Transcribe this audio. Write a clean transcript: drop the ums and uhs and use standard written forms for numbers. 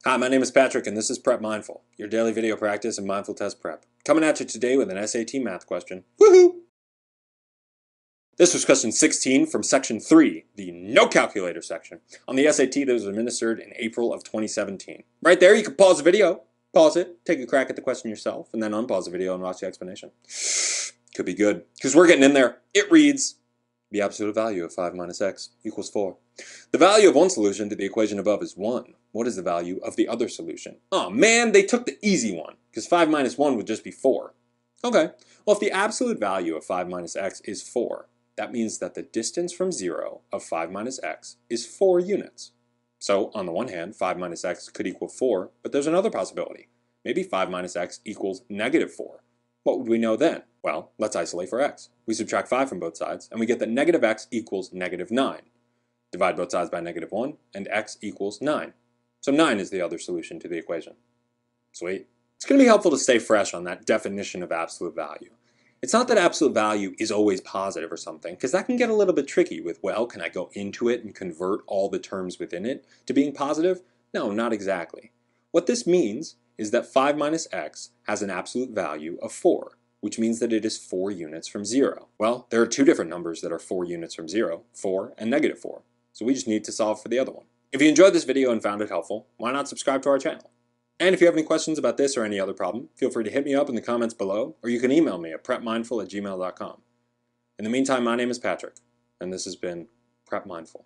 Hi, my name is Patrick, and this is Prep Mindful, your daily video practice and mindful test prep. Coming at you today with an SAT math question. Woohoo! This was question 16 from section 3, the no calculator section, on the SAT that was administered in April of 2017. Right there, you can pause the video, pause it, take a crack at the question yourself, and then unpause the video and watch the explanation. Could be good, because we're getting in there. It reads, the absolute value of 5 minus x equals 4. The value of one solution to the equation above is 1. What is the value of the other solution? Oh man, they took the easy one, because 5 minus 1 would just be 4. Okay, well if the absolute value of 5 minus x is 4, that means that the distance from 0 of 5 minus x is 4 units. So on the one hand, 5 minus x could equal 4, but there's another possibility. Maybe 5 minus x equals negative 4. What would we know then? Well, let's isolate for x. We subtract 5 from both sides, and we get that negative x equals negative 9. Divide both sides by negative 1, and x equals 9. So 9 is the other solution to the equation. Sweet. It's going to be helpful to stay fresh on that definition of absolute value. It's not that absolute value is always positive or something, because that can get a little bit tricky with, well, can I go into it and convert all the terms within it to being positive? No, not exactly. What this means is that 5 minus x has an absolute value of 4, which means that it is 4 units from 0. Well, there are two different numbers that are 4 units from 0, 4 and negative 4. So we just need to solve for the other one. If you enjoyed this video and found it helpful, why not subscribe to our channel? And if you have any questions about this or any other problem, feel free to hit me up in the comments below, or you can email me at prepmindful@gmail.com. In the meantime, my name is Patrick, and this has been Prep Mindful.